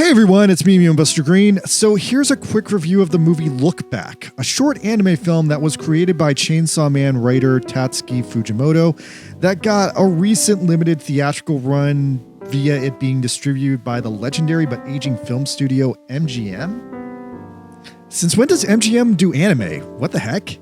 Hey everyone, it's me, Buster Green. So here's a quick review of the movie LookBack, a short anime film that was created by Chainsaw Man writer Tatsuki Fujimoto that got a recent limited theatrical run via it being distributed by the legendary but aging film studio MGM. Since when does MGM do anime? What the heck?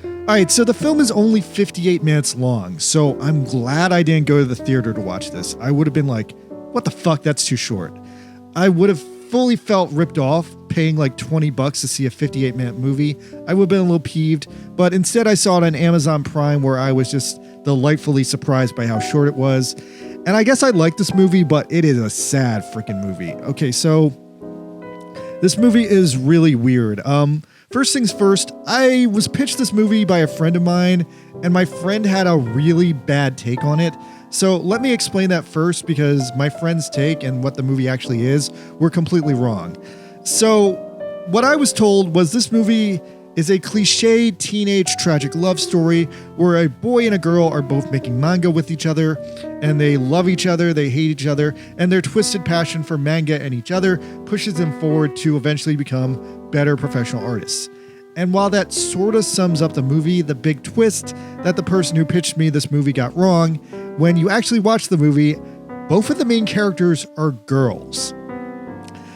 Alright, so the film is only 58 minutes long, so I'm glad I didn't go to the theater to watch this. I would have been like, what the fuck, that's too short. I would have fully felt ripped off paying like $20 to see a 58-minute movie. I would have been a little peeved, but instead I saw it on Amazon Prime where I was just delightfully surprised by how short it was. And I guess I like this movie, but it is a sad freaking movie. Okay, so this movie is really weird. First things first, I was pitched this movie by a friend of mine, and my friend had a really bad take on it. So let me explain that first, because my friend's take and what the movie actually is were completely wrong. So what I was told was this movie is a cliche teenage tragic love story where a boy and a girl are both making manga with each other, and they love each other, they hate each other, and their twisted passion for manga and each other pushes them forward to eventually become better professional artists. And while that sort of sums up the movie, the big twist that the person who pitched me this movie got wrong, when you actually watch the movie, both of the main characters are girls.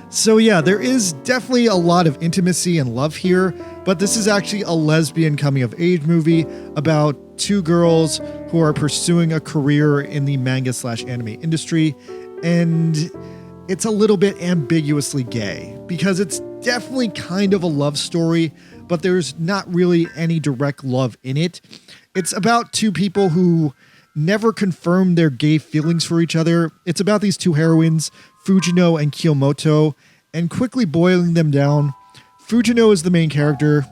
So yeah, there is definitely a lot of intimacy and love here, but this is actually a lesbian coming of age movie about two girls who are pursuing a career in the manga/anime industry, and it's a little bit ambiguously gay because it's definitely kind of a love story, but there's not really any direct love in it. It's about two people who never confirm their gay feelings for each other. It's about these two heroines, Fujino and Kiyomoto, and quickly boiling them down, Fujino is the main character.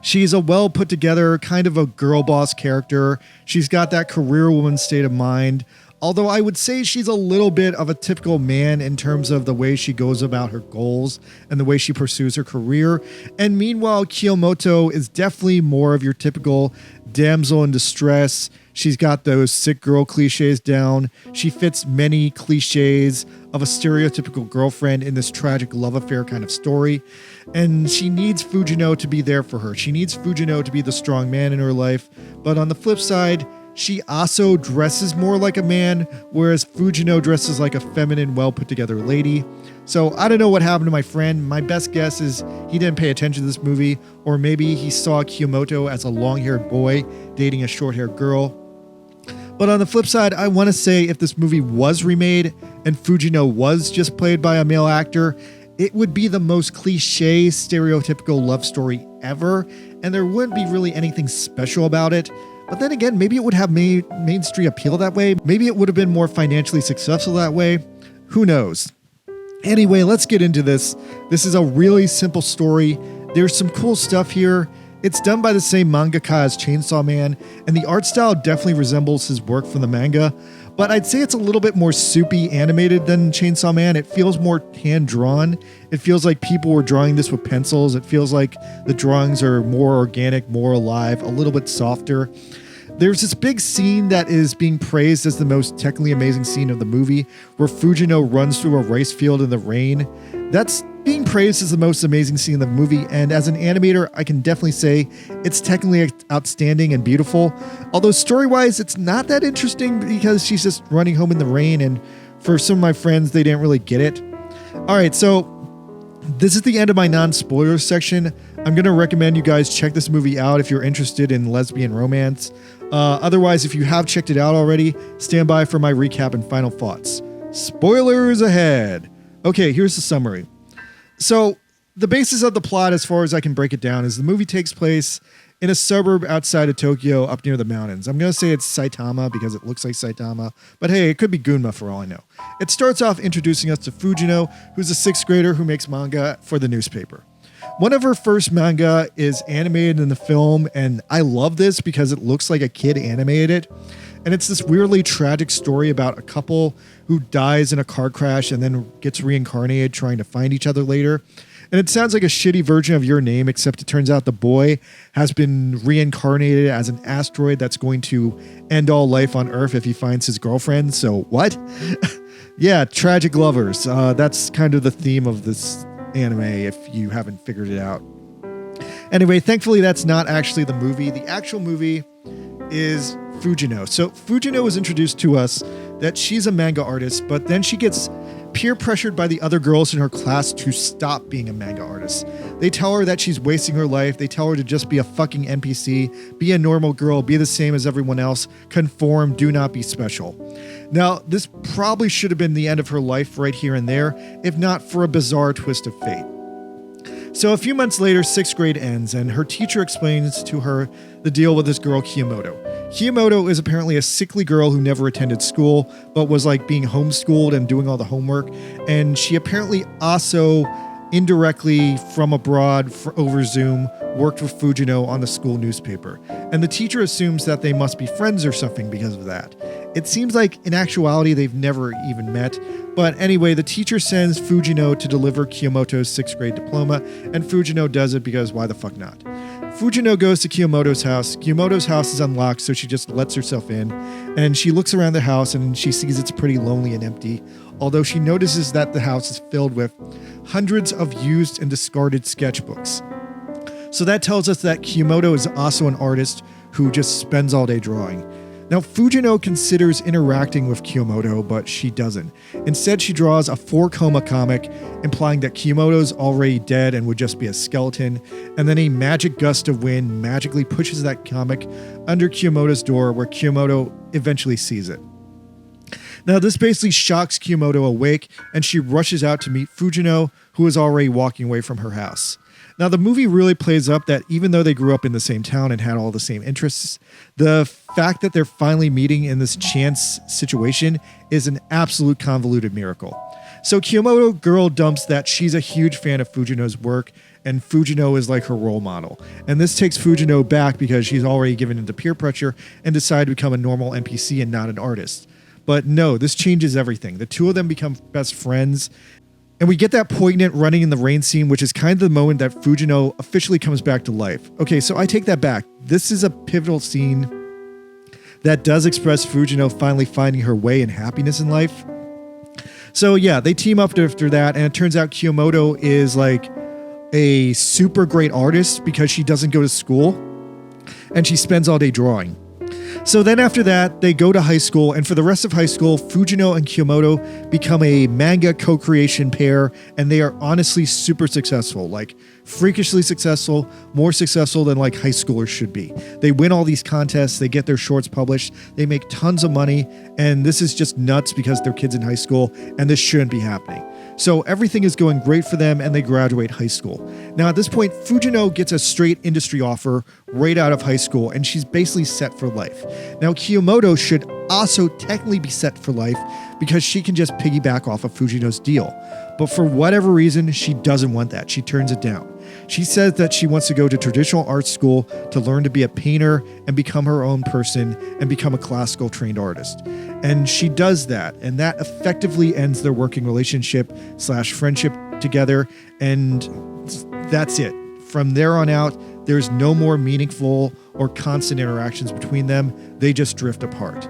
She's a well put together, kind of a girl boss character. She's got that career woman state of mind, although I would say she's a little bit of a typical man in terms of the way she goes about her goals and the way she pursues her career. And meanwhile, Kiyomoto is definitely more of your typical damsel in distress. She's got those sick girl cliches down. She fits many cliches of a stereotypical girlfriend in this tragic love affair kind of story. And she needs Fujino to be there for her. She needs Fujino to be the strong man in her life. But on the flip side, she also dresses more like a man, whereas Fujino dresses like a feminine, well-put-together lady. So I don't know what happened to my friend. My best guess is he didn't pay attention to this movie, or maybe he saw Kiyomoto as a long-haired boy dating a short-haired girl. But on the flip side, I want to say if this movie was remade and Fujino was just played by a male actor, it would be the most cliche, stereotypical love story ever, and there wouldn't be really anything special about it. But then again, maybe it would have mainstream appeal that way. Maybe it would have been more financially successful that way. Who knows? Anyway, let's get into this. This is a really simple story. There's some cool stuff here. It's done by the same mangaka as Chainsaw Man, and the art style definitely resembles his work from the manga, but I'd say it's a little bit more soupy animated than Chainsaw Man. It feels more hand-drawn. It feels like people were drawing this with pencils. It feels like the drawings are more organic, more alive, a little bit softer. There's this big scene that is being praised as the most technically amazing scene of the movie, where Fujino runs through a rice field in the rain. That's being praised as the most amazing scene in the movie, and as an animator, I can definitely say it's technically outstanding and beautiful. Although story-wise, it's not that interesting because she's just running home in the rain, and for some of my friends, they didn't really get it. All right, so this is the end of my non-spoiler section. I'm going to recommend you guys check this movie out if you're interested in lesbian romance. Otherwise, if you have checked it out already, stand by for my recap and final thoughts. Spoilers ahead! Okay, here's the summary. So, the basis of the plot, as far as I can break it down, is the movie takes place in a suburb outside of Tokyo up near the mountains. I'm going to say it's Saitama because it looks like Saitama, but hey, it could be Gunma for all I know. It starts off introducing us to Fujino, who's a 6th grader who makes manga for the newspaper. One of her first manga is animated in the film, and I love this because it looks like a kid animated it. And it's this weirdly tragic story about a couple who dies in a car crash and then gets reincarnated trying to find each other later. And it sounds like a shitty version of Your Name, except it turns out the boy has been reincarnated as an asteroid that's going to end all life on Earth if he finds his girlfriend. So what? Yeah, tragic lovers. That's kind of the theme of this anime if you haven't figured it out. Anyway, thankfully that's not actually the movie. The actual movie is Fujino. So Fujino is introduced to us that she's a manga artist, but then she gets peer pressured by the other girls in her class to stop being a manga artist. They tell her that she's wasting her life. They tell her to just be a fucking NPC, be a normal girl, be the same as everyone else, conform, do not be special. Now, this probably should have been the end of her life right here and there, if not for a bizarre twist of fate. So a few months later, 6th grade ends, and her teacher explains to her the deal with this girl, Kiyomoto. Kiyomoto is apparently a sickly girl who never attended school, but was like being homeschooled and doing all the homework. And she apparently also indirectly from abroad over Zoom worked with Fujino on the school newspaper. And the teacher assumes that they must be friends or something because of that. It seems like in actuality they've never even met. But anyway, the teacher sends Fujino to deliver Kiyomoto's 6th grade diploma, and Fujino does it because why the fuck not? Fujino goes to Kiyomoto's house. Kiyomoto's house is unlocked, so she just lets herself in. And she looks around the house and she sees it's pretty lonely and empty, although she notices that the house is filled with hundreds of used and discarded sketchbooks. So that tells us that Kiyomoto is also an artist who just spends all day drawing. Now, Fujino considers interacting with Kiyomoto, but she doesn't. Instead, she draws a 4-coma comic, implying that Kiyomoto's already dead and would just be a skeleton, and then a magic gust of wind magically pushes that comic under Kiyomoto's door, where Kiyomoto eventually sees it. Now, this basically shocks Kiyomoto awake, and she rushes out to meet Fujino, who is already walking away from her house. Now, the movie really plays up that even though they grew up in the same town and had all the same interests, the fact that they're finally meeting in this chance situation is an absolute convoluted miracle. So Kiyomoto girl dumps that she's a huge fan of Fujino's work, and Fujino is like her role model. And this takes Fujino back because she's already given into peer pressure and decided to become a normal NPC and not an artist. But no, this changes everything. The two of them become best friends. And we get that poignant running in the rain scene, which is kind of the moment that Fujino officially comes back to life. Okay, so I take that back. This is a pivotal scene that does express Fujino finally finding her way and happiness in life. So yeah, they team up after that, and it turns out Kiyomoto is like a super great artist because she doesn't go to school, and she spends all day drawing. So then after that, they go to high school, and for the rest of high school, Fujino and Kiyomoto become a manga co-creation pair, and they are honestly super successful, like freakishly successful, more successful than like high schoolers should be. They win all these contests, they get their shorts published, they make tons of money, and this is just nuts because they're kids in high school, and this shouldn't be happening. So everything is going great for them, and they graduate high school. Now at this point, Fujino gets a straight industry offer right out of high school, and she's basically set for life. Now Kiyomoto should also technically be set for life because she can just piggyback off of Fujino's deal. But for whatever reason, she doesn't want that. She turns it down. She says that she wants to go to traditional art school to learn to be a painter and become her own person and become a classical trained artist. And she does that, and that effectively ends their working relationship / friendship together, and that's it. From there on out, there's no more meaningful or constant interactions between them. They just drift apart.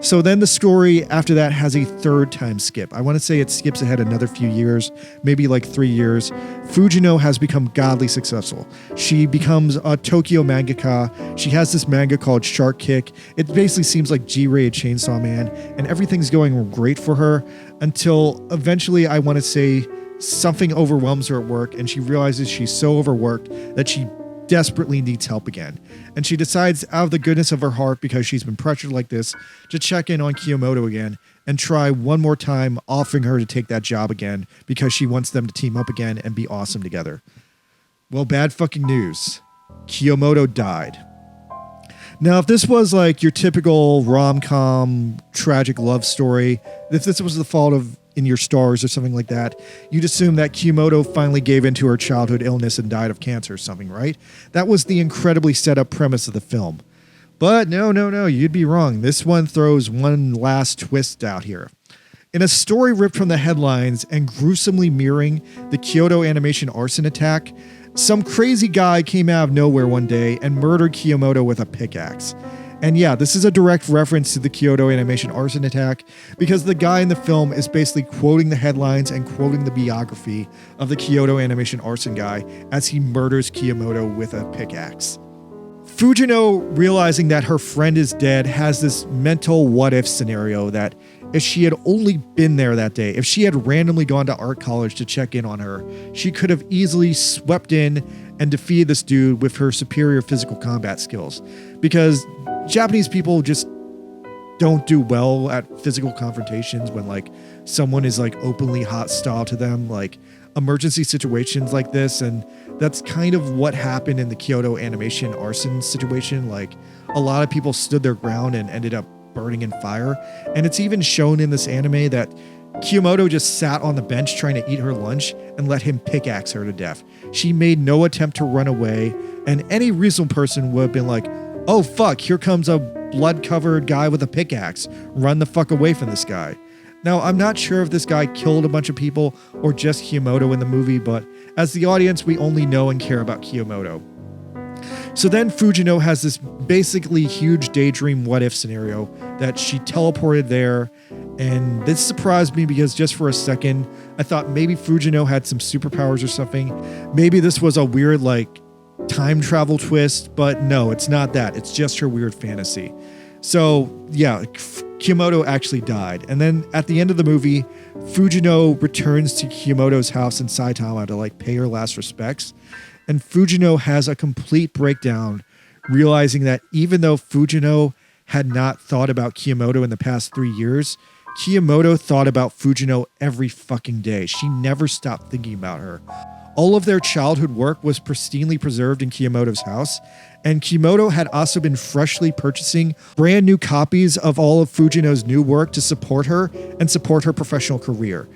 So then the story after that has a third time skip. I want to say it skips ahead another few years, maybe like 3 years. Fujino has become godly successful. She becomes a Tokyo mangaka. She has this manga called Shark Kick. It basically seems like G-rated Chainsaw Man, and everything's going great for her until eventually, I want to say, something overwhelms her at work, and she realizes she's so overworked that she desperately needs help again. And she decides out of the goodness of her heart, because she's been pressured like this, to check in on Kiyomoto again and try one more time offering her to take that job again because she wants them to team up again and be awesome together. Well, bad fucking news. Kiyomoto died. Now, if this was like your typical rom-com tragic love story, if this was the fault of In Your Stars or something like that, you'd assume that Kiyomoto finally gave in to her childhood illness and died of cancer or something, right? That was the incredibly set up premise of the film. But no, you'd be wrong. This one throws one last twist out here. In a story ripped from the headlines and gruesomely mirroring the Kyoto Animation arson attack, some crazy guy came out of nowhere one day and murdered Kiyomoto with a pickaxe. And yeah, this is a direct reference to the Kyoto Animation arson attack because the guy in the film is basically quoting the headlines and quoting the biography of the Kyoto Animation arson guy as he murders Kiyomoto with a pickaxe. Fujino, realizing that her friend is dead, has this mental what-if scenario that if she had only been there that day, if she had randomly gone to art college to check in on her, she could have easily swept in and defeated this dude with her superior physical combat skills. Because Japanese people just don't do well at physical confrontations when like someone is like openly hostile to them, like emergency situations like this. And that's kind of what happened in the Kyoto Animation arson situation. Like a lot of people stood their ground and ended up burning in fire. And it's even shown in this anime that Kiyomoto just sat on the bench trying to eat her lunch and let him pickaxe her to death. She made no attempt to run away, and any reasonable person would have been like, oh fuck, here comes a blood-covered guy with a pickaxe. Run the fuck away from this guy. Now, I'm not sure if this guy killed a bunch of people or just Kiyomoto in the movie, but as the audience, we only know and care about Kiyomoto. So then Fujino has this basically huge daydream what-if scenario that she teleported there, and this surprised me because just for a second, I thought maybe Fujino had some superpowers or something. Maybe this was a weird, like, time travel twist, but no, it's not that. It's just her weird fantasy. So yeah, Kiyomoto actually died. And then at the end of the movie, Fujino returns to Kiyomoto's house in Saitama to like pay her last respects. And Fujino has a complete breakdown, realizing that even though Fujino had not thought about Kiyomoto in the past 3 years, Kiyomoto thought about Fujino every fucking day. She never stopped thinking about her. All of their childhood work was pristinely preserved in Kiyomoto's house, and Kiyomoto had also been freshly purchasing brand new copies of all of Fujino's new work to support her and support her professional career.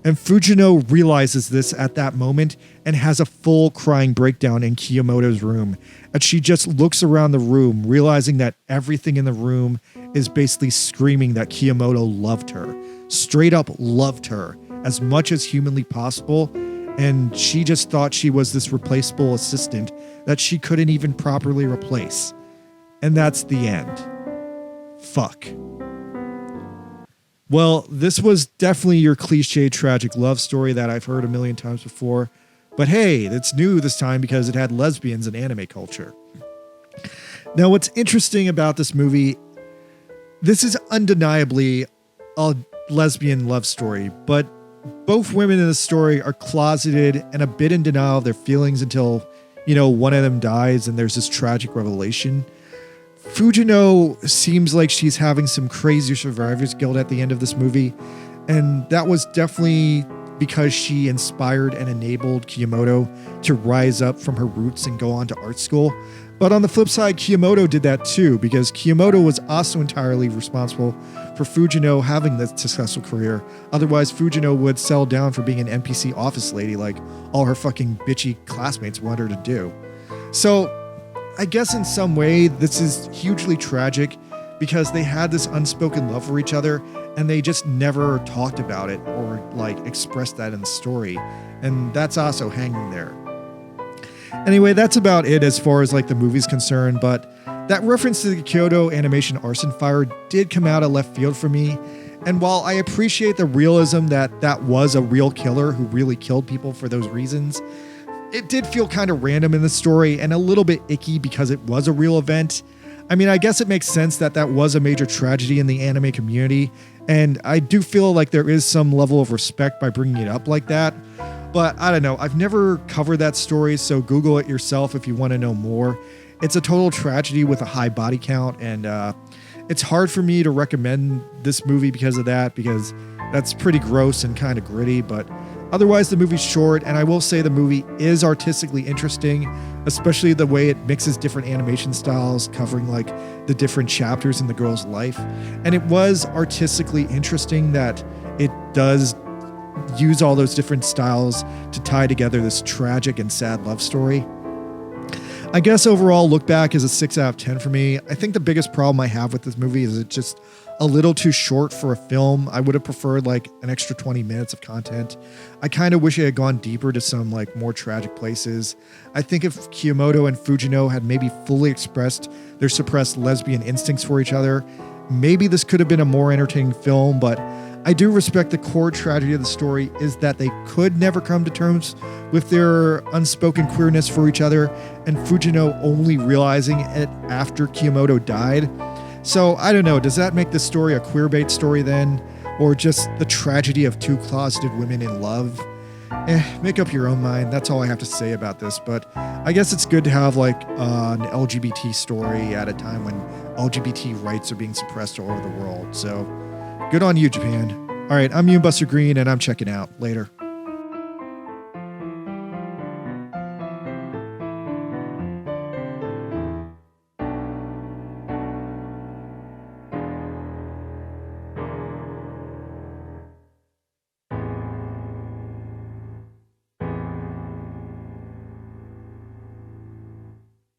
And Fujino realizes this at that moment and has a full crying breakdown in Kiyomoto's room as she just looks around the room, realizing that everything in the room is basically screaming that Kiyomoto loved her, straight up loved her as much as humanly possible. And she just thought she was this replaceable assistant that she couldn't even properly replace. And that's the end. Fuck. Well, this was definitely your cliche tragic love story that I've heard a million times before. But hey, it's new this time because it had lesbians in anime culture. Now, what's interesting about this movie, this is undeniably a lesbian love story, but both women in the story are closeted and a bit in denial of their feelings until, one of them dies and there's this tragic revelation. Fujino seems like she's having some crazy survivor's guilt at the end of this movie, and that was definitely because she inspired and enabled Kiyomoto to rise up from her roots and go on to art school. But on the flip side, Kiyomoto did that too, because Kiyomoto was also entirely responsible for Fujino having this successful career. Otherwise, Fujino would settle down for being an NPC office lady like all her fucking bitchy classmates want her to do. So I guess in some way, this is hugely tragic because they had this unspoken love for each other and they just never talked about it or like expressed that in the story. And that's also hanging there. Anyway, that's about it as far as like the movie's concerned, but that reference to the Kyoto Animation arson fire did come out of left field for me. And while I appreciate the realism that that was a real killer who really killed people for those reasons, it did feel kind of random in the story and a little bit icky because it was a real event. I mean, I guess it makes sense that that was a major tragedy in the anime community, and I do feel like there is some level of respect by bringing it up like that. But I don't know, I've never covered that story, so Google it yourself if you want to know more. It's a total tragedy with a high body count, and it's hard for me to recommend this movie because of that, because that's pretty gross and kind of gritty, but otherwise the movie's short, and I will say the movie is artistically interesting, especially the way it mixes different animation styles, covering like the different chapters in the girl's life. And it was artistically interesting that it does use all those different styles to tie together this tragic and sad love story. I guess overall, Look Back is a 6 out of 10 for me. I think the biggest problem I have with this movie is it's just a little too short for a film. I would have preferred like an extra 20 minutes of content. I kind of wish it had gone deeper to some like more tragic places. I think if Kiyomoto and Fujino had maybe fully expressed their suppressed lesbian instincts for each other, maybe this could have been a more entertaining film, but I do respect the core tragedy of the story is that they could never come to terms with their unspoken queerness for each other, and Fujino only realizing it after Kiyomoto died. So I don't know, does that make this story a queerbait story then? Or just the tragedy of two closeted women in love? Make up your own mind. That's all I have to say about this. But I guess it's good to have like an LGBT story at a time when LGBT rights are being suppressed all over the world. So good on you, Japan. All right, I'm Buster Green, and I'm checking out. Later.